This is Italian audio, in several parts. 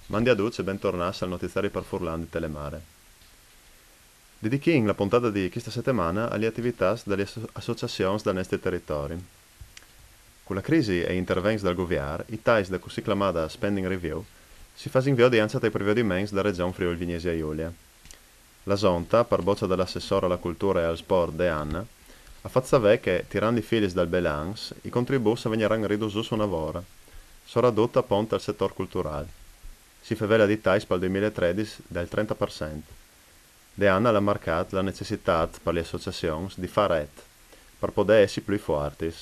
Mandi a Duce e bentornati al notiziario per Furlan di Telemare. Dedichiamo la puntata di questa settimana alle attività delle associazioni da nostri territori. Con la crisi e interventi dal governo, i tagli da così chiamata spending review si fa invio di ansia dai provvedimenti della regione Friuli Venezia Giulia. La Zonta, per boccia dell'assessore alla cultura e al sport De Anna, ha fatto sapere che, tirando i fili dal balance, i contributi veniranno ridotti su una vora, sarà ridotta a ponte al settore culturale. Si favela di tagli per il 2013 del 30%. De Anna ha marcato la necessità per le associazioni di fare per poter essere più forti.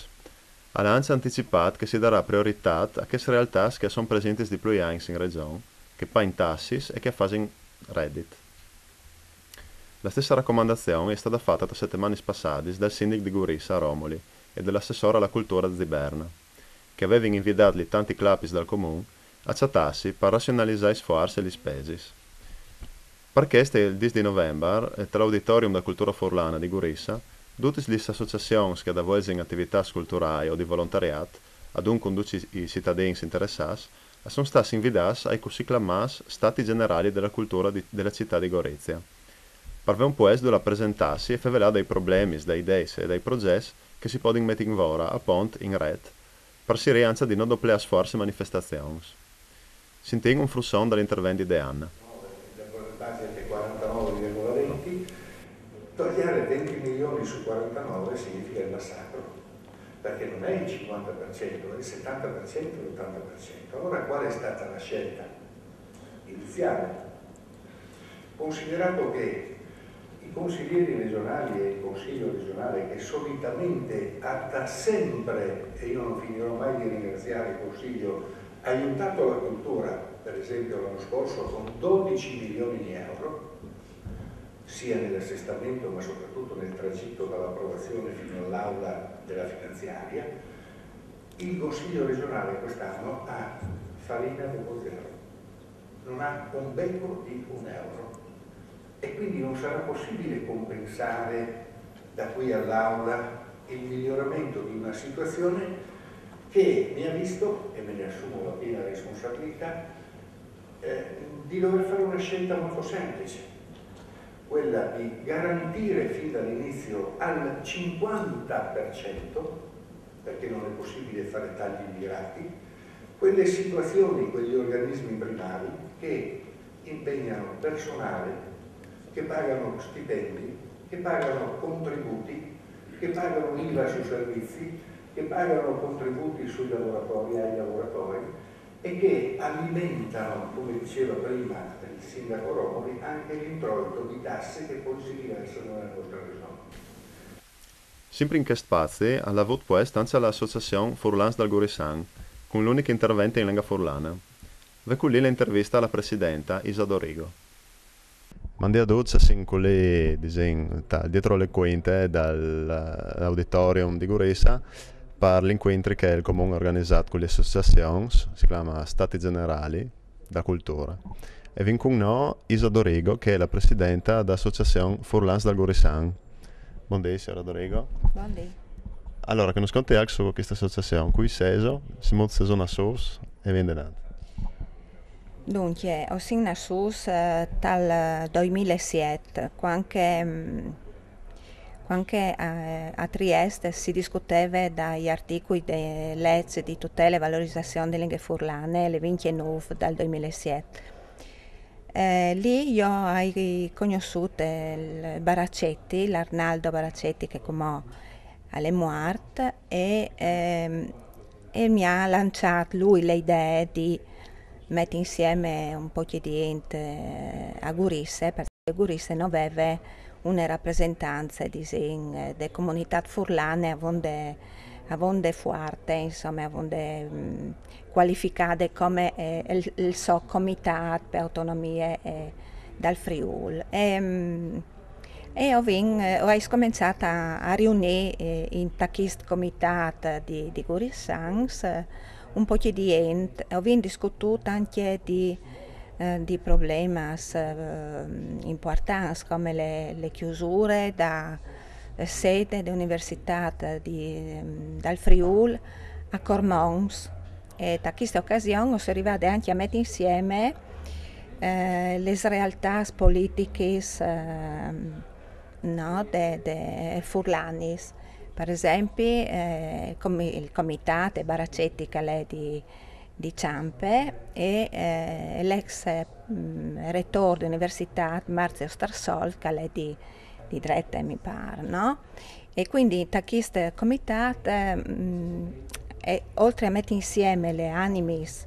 Ha anche anticipato che si darà priorità a queste realtà che sono presenti di più anni in regione, che pagano tasse e che fanno reddit. La stessa raccomandazione è stata fatta 3 settimane passate dal sindaco di Gurissa, Romoli, e dall'assessore alla cultura di Ziberna, che avevano invitato tanti clapis dal comune a chattarsi per razionalizzare i sforzi e le spese. Per questo il 10 di novembre, tra l'Auditorium da Cultura Furlana di Gurissa, tutte le associazioni che svolgono attività culturali o di volontariato, ad un conduce i cittadini interessati, sono stati invitati ai così chiamati Stati Generali della Cultura della città di Gorizia. Per un po' di rappresentarsi e favelare dei problemi, delle idee e dei progetti che si possono mettere in vora, a ponte, in rete, per si rianza di non doppiare sforzi e manifestazioni. Si intende un flusso dall'intervento di Anna. La base è 49,20, togliere 20 milioni su 49 significa il massacro, perché non è il 50%, è il 70% e l'80%. Allora qual è stata la scelta iniziale? Considerato che i consiglieri regionali e il consiglio regionale, che solitamente ha sempre, e io non finirò mai di ringraziare il consiglio, ha aiutato la cultura, per esempio l'anno scorso, con 12 milioni di euro, sia nell'assestamento ma soprattutto nel tragitto dall'approvazione fino all'aula della finanziaria, il Consiglio regionale quest'anno ha farina dopo zero, non ha un becco di un euro e quindi non sarà possibile compensare da qui all'aula il miglioramento di una situazione che mi ha visto, e me ne assumo la piena responsabilità, di dover fare una scelta molto semplice, quella di garantire fin dall'inizio al 50%, perché non è possibile fare tagli mirati, quelle situazioni, quegli organismi primari che impegnano personale, che pagano stipendi, che pagano contributi, che pagano IVA sui servizi, che pagano contributi sui lavoratori, ai lavoratori e che alimentano, come diceva prima il sindaco Romoli, anche l'introito di tasse che poi si riversano nella nostra regione. Sempre in questo spazio ha avuto poi anche l'associazione Furlans dal Gurissan, con l'unico intervento in lingua furlana. Ve lì l'intervista alla presidenta Isa Dorigo. Mandi a Duce con le dietro le quinte dall'auditorium di Gurissa per l'incontro che il comune ha organizzato con le associazioni, si chiama Stati Generali da Cultura. E vin con noi Isa Dorigo, che è la presidenta dell'associazione Furlans dal Gurissan. Buongiorno, signora Dorigo. Buongiorno. Allora, che non sconti anche su questa associazione, qui seso, si muove una sos e viene davanti. Dunque, ho segnato dal 2007, quando a Trieste si discuteva dagli articoli delle leggi di tutela e valorizzazione delle lingue furlane, le 29 dal 2007. Lì io ho conosciuto il Baraccetti, l'Arnaldo Baraccetti, che come è morto, e mi ha lanciato lui le idee di mettere insieme un po' di gente a Gurisse, perché Gurisse non aveva una rappresentanza delle comunità furlane avonde forte, insomma, avonde qualificate come il comitato per autonomie dal Friuli. E ho cominciato a riunire in questo comitato di Gurisans un po' di gente, ho discusso anche di problemi importanti come le chiusure da sede dell'Università dal Friuli a Cormons. E da questa occasione sono arrivati anche a mettere insieme le realtà politiche no, de furlanis. Per esempio il comitato Baracetti che è di Ciampe e l'ex rettore dell'università Marzio Starsol che è di Drette mi pare, no? E quindi da questo comitato oltre a mettere insieme le animis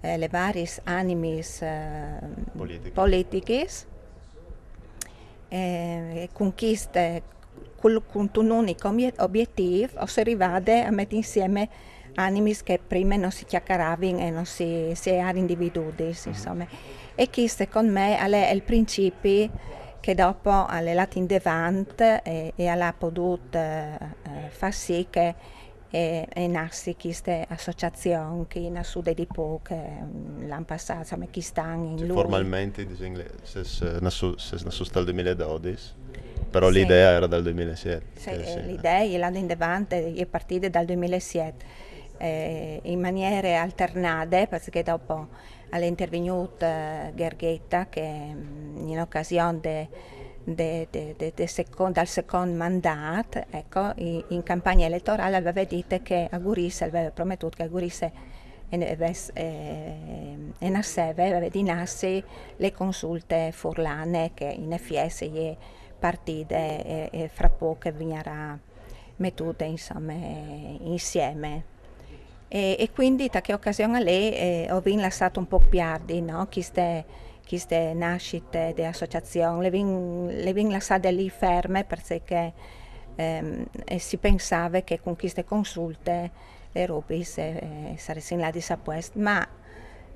le varie animis politiche con un unico obiettivo si arrivate a mettere insieme animis che prima non si chiacchieravano e non si erano individuati, insomma. E questo secondo me è il principio che dopo è andato in avanti e ha potuto far sì che nasce questa associazione che in Sud di poco l'anno passato, insomma, che stanno in lui. Formalmente se nasce dal 2012, però sì. L'idea era dal 2007. Sì. L'idea è l'anno in avanti, è partita dal 2007 in maniere alternate, perché dopo è intervenuta Gherghetta che in occasione dal secondo mandato, ecco, in campagna elettorale aveva detto che a Gurisse aveva promesso che a Gurisse e nasceva aveva di nasce le consulte furlane che in FS è partite e fra poco venirà mettute insomma insieme. E quindi da che occasione lei ho lasciato un po' piardi, no? Queste nascite di associazioni, le vin lasciate lì ferme perché si pensava che con queste consulte le robe sarebbero là di sapuest. Ma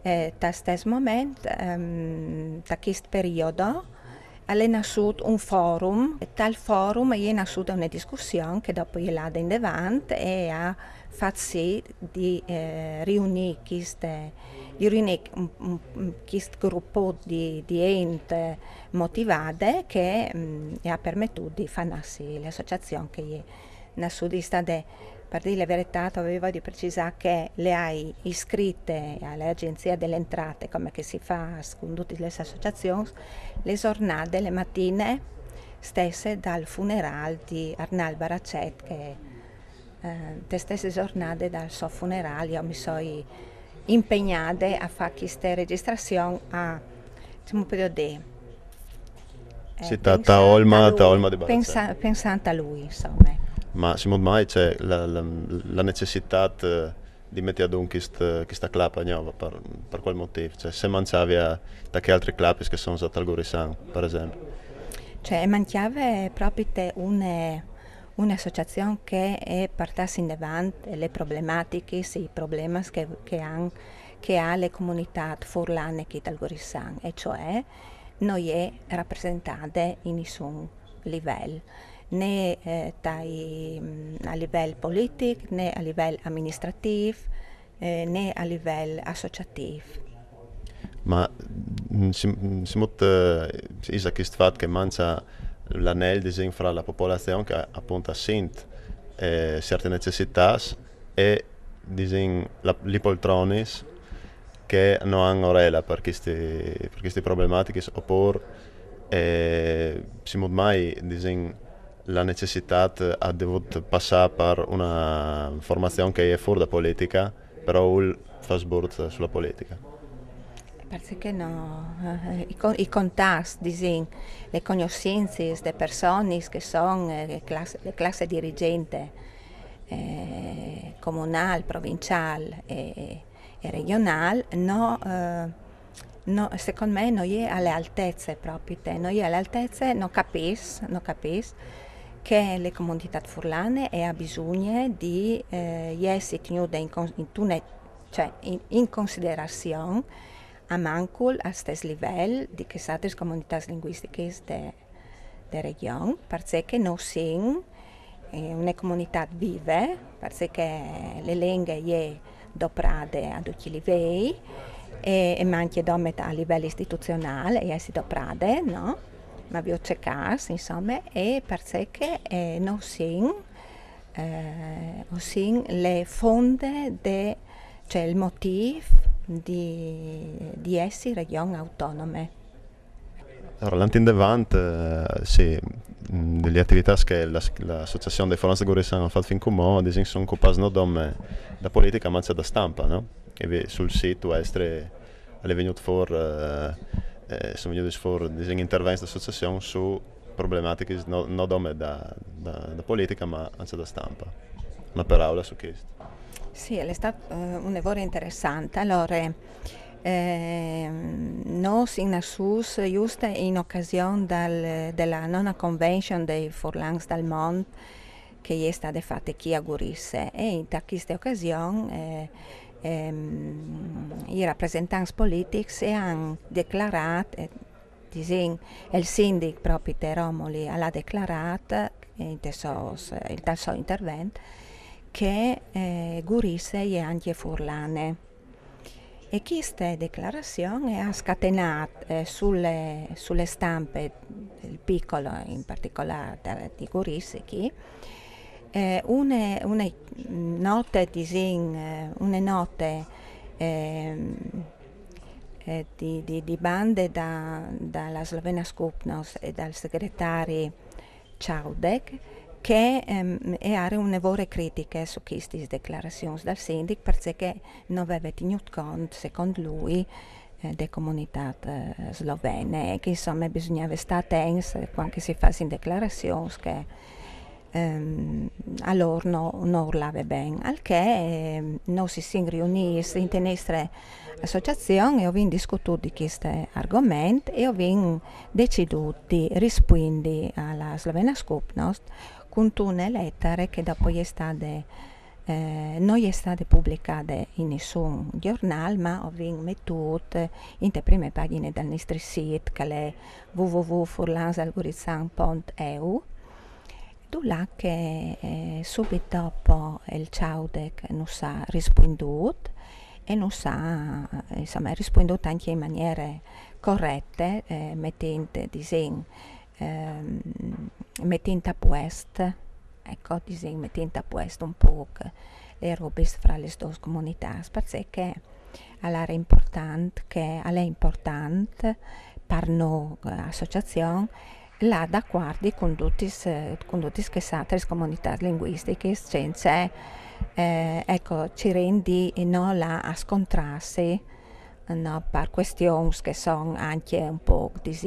da questo momento, da questo periodo, è nato un forum, e dal forum è nata una discussione che dopo è là in avanti e ha fatto sì di riunire questo gruppo di ente motivate che ha permesso di fare nascere l'associazione che è nata. Per dire la verità, avevo di precisare che le hai iscritte all'Agenzia delle Entrate, come che si fa con tutte le associazioni, le giornate, le mattine stesse dal funerale di Arnal Baracet, che le stesse giornate dal suo funerale io mi sono impegnata a fare queste registrazioni a un periodo di Olma di Baracet. Pensando a lui, insomma. Ma secondo me c'è la necessità di mettere ad un questa clapa nuova per quel motivo. Cioè, se mangiavi da che altri clapi che sono stati al Gorisano, per esempio. Cioè, mangiava proprio un'associazione che portasse in avanti le problematiche, i problemi che ha le comunità furlane qui dal Gorisano, e cioè non è rappresentata in nessun livello. Né a livello politico, né a livello amministrativo, né a livello associativo. Ma si può dire questo fatto che manca l'anello fra la popolazione che appunto sente certe necessità e le poltrone che non hanno orella per queste problematiche, oppure si può mai dire la necessità ha dovuto passare per una formazione che è fuori da politica, però fa sbordo sulla politica. Perché no, i contatti, le conoscenze delle persone che sono le classi dirigenti comunale, provinciale e regionale, no, secondo me non è alle altezze proprio, non è alle altezze, non capisco che le comunità furlane hanno bisogno di essere tenute in considerazione a manco a stesso livello di che altre comunità linguistiche regione, perché noi siamo una comunità viva, perché le lingue sono doprate a tutti i livelli e anche a livello istituzionale e si doprate, no? Ma vi ho cercato, insomma, e perché noi siamo le fonti, cioè il motivo di essere regioni autonome. Allora, l'Antindevant, sì, delle attività che l'associazione dei Forlands del Goristan ha fatto fin come sono occupate non da politica ma da stampa, no? E sul sito è venuto fuori, sono venuti fuori interventi dell'associazione su problematiche non da politica ma anche da stampa. Una parola su questo. Sì, è stato un lavoro interessante. Allora, noi siamo sus giusto in occasione della nona convention dei Forlands del Mondo che è stata fatta qui a Gurisse e in questa occasione i rappresentanti politici hanno dichiarato, il sindaco proprio di Romoli ha dichiarato in tal suo intervento che Gurisse è anche furlane. E questa dichiarazione ha scatenato sulle stampe, il piccolo in particolare di Gurisse, una nota di bande dalla Slovena Skupnost e dal segretario Čaudek che era un lavoro critico su queste dichiarazioni dal sindaco perché non aveva tenuto conto, secondo lui, delle comunità slovene e che insomma bisognava stare attenti quando si fa dichiarazioni che a loro non urlava bene. Al che noi si siamo riuniti in nostra associazione e abbiamo discusso di questo argomento e abbiamo deciso di rispondere alla Slovena Skupnost con una lettera che dopo non è stata pubblicata in nessun giornale, ma abbiamo messo in le prime pagine del nostro sito, che è www.furlandsalgorizan.eu. Là che subito dopo il Čaudek non ha risponduto e non ha risponduto anche in maniera corretta, mettendo a posto, mettendo a posto un po' le robe fra le due comunità, perché è importante per noi associazione là da guardi con tutte le altre comunità linguistiche senza ci rendi no, là a scontrarsi no, per questioni che sono anche un po' di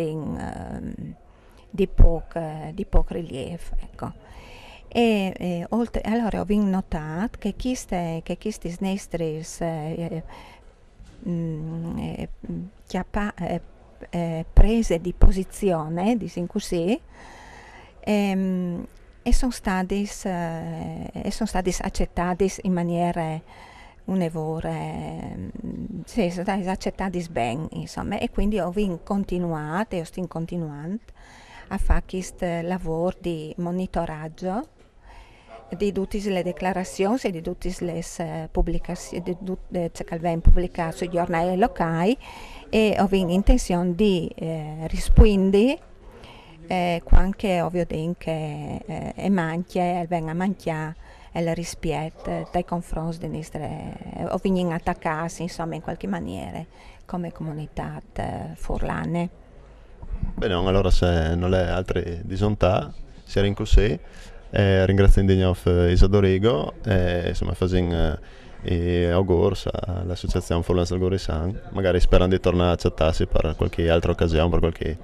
poco rilievo. Ecco. Allora ho notato che queste nostre prese di posizione, diciamo così, e sono stati accettati in maniera sono stati accettati bene, insomma, e quindi ho continuato e sto continuando a fare questo lavoro di monitoraggio di tutte le dichiarazioni e di tutte le pubblicazioni che vengono pubblicate sui giornali locali e ho intenzione di rispondere quando ovvio che venga manchiare il rispetto dei confronti di nostre o vengono attaccati insomma in qualche maniera come comunità furlane. Bene, allora se non hai altre disontà, si era in così. Ringrazio Isadorigo e insomma facciamo auguri all'associazione Forlands del Goristan, magari sperando di tornare a chattarsi per qualche altra occasione, per qualche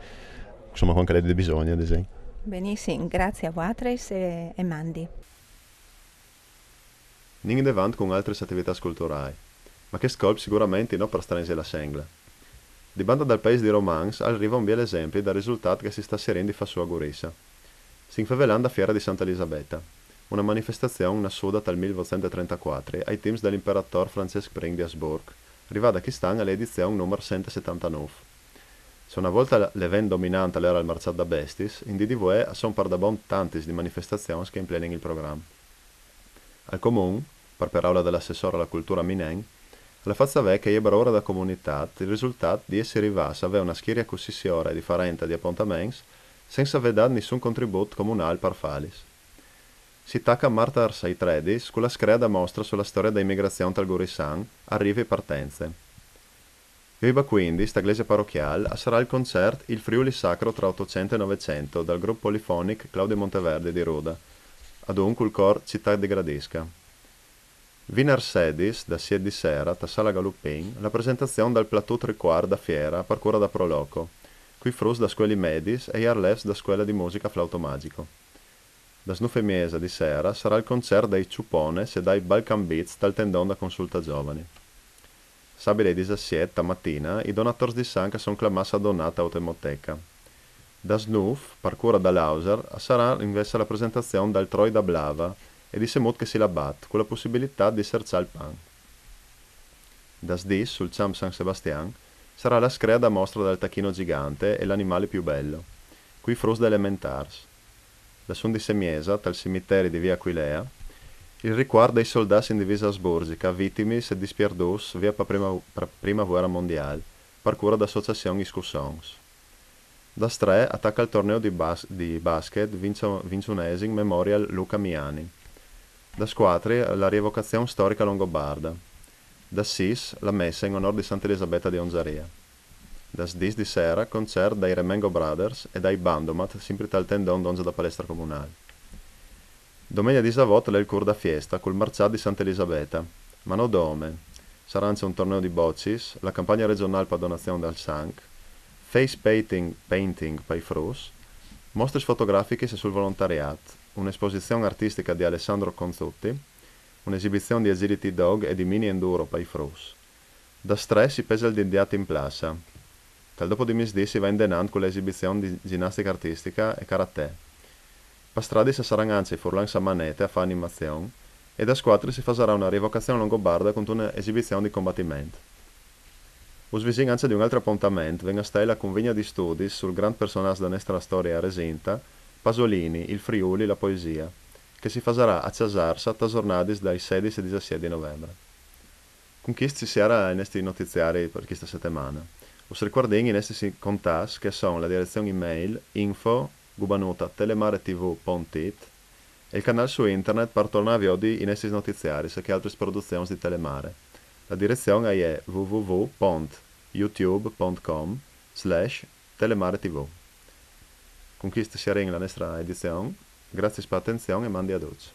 di bisogno ad esempio. Benissimo, grazie a voi e Mandi. Ning davanti con altre attività culturali, ma che scopre sicuramente non per strange la sengla. Di banda dal paese di Romans arriva un bel esempio dal risultato che si sta serendo fa su a Gurissa. Si infavelando a Fiera di Santa Elisabetta, una manifestazione nascuta dal 1934 ai teams dell'imperatore Francesc I di Habsburg, arrivata a Chistan all'edizione numero 179. Se una volta l'event dominante era il Marzat da Bestis, in DDVE sono par da bon tantis di manifestazioni che implenin il programma. Al comune, per parola dell'assessore alla cultura Minen, alla fazza vecchia ebbero ora da comunità il risultato di essere arrivati avere una schiera così siora e differente di appuntamenti senza aver dato nessun contributo comunale per falis. Si tacca Marta Arsai Tredis con la screda mostra sulla storia dell'immigrazione tal Gorissan, arrivi e partenze. Viva quindi, sta iglesia parrocchiale, sarà il concerto Il Friuli Sacro tra 800 e 900 dal gruppo polifonic Claudio Monteverde di Roda, ad un col cor Città di Gradisca. Viner sedis, da sied di sera, ta Sala Galupin, la presentazione dal plateau triquart da fiera per cura da Proloco, qui frus da scuole medis e Jarlefs da scuola di musica flauto magico. Da snufemiesa di sera sarà il concerto dai Ciupones e dai Balkan Beats dal tendon da consulta giovani. Sabile 17 mattina i donatori di Sanca sono clamati a donata automoteca. Da Snuf, per cura da Lauser, sarà invece la presentazione dal Troi da Blava e di Semut che si labat, con la possibilità di serciare il pan. Da Sdis, sul Champ San Sebastian, sarà la screda mostra del tacchino gigante e l'animale più bello, qui frus da Elementars. Da Sun di Semiesa, tal cimitero di via Aquilea, il riguardo dei soldati in divisa asburgica, vittimi e dispierdus via per prima guerra mondiale, per cura d'associazioni Iscussons. Da Stre attacca il torneo di basket Vinciunesing Memorial Luca Miani. Da Squatri la rievocazione storica longobarda. Da Sis la messa in onore di Santa Elisabetta di Onzaria. Da Sdis di sera concerto dai Remengo Brothers e dai Bandomat sempre tal tendon d'onza da palestra comunale. Domenica di Savot è il cur da fiesta col Marzat di Santa Elisabetta, ma no dome. Sarà anche un torneo di boccis, la campagna regionale per donazione dal Sanc, face painting per i frus, mostre fotografiche sul volontariato, un'esposizione artistica di Alessandro Conzutti, un'esibizione di agility dog e di mini enduro per i frus. Da Stre si pesa il dindiato in plassa. Dal dopo di misdì si va in denant con l'esibizione di ginnastica artistica e karate. Pastradi si saranno anzi furlan a manete a fare animazione e da squadri si farà una rievocazione longobarda con un'esibizione di combattimento. Usvisin anzi di un altro appuntamento venga stai la convegna di studi sul gran personaggio della nostra storia resinta, Pasolini, il Friuli, la poesia, che si farà a Casarsa a giornate dai 16 e 17 di novembre. Con chi si era in questi notiziari per questa settimana? Us ricording in questi contas che sono la direzione email info@telemaretv.it e il canale su internet per tornare a vedere in questi notiziari e che altre produzioni di Telemare. La direzione è www.youtube.com/telemaretv. Con questo si arena la nostra edizione. Grazie per l'attenzione e mandi a tutti.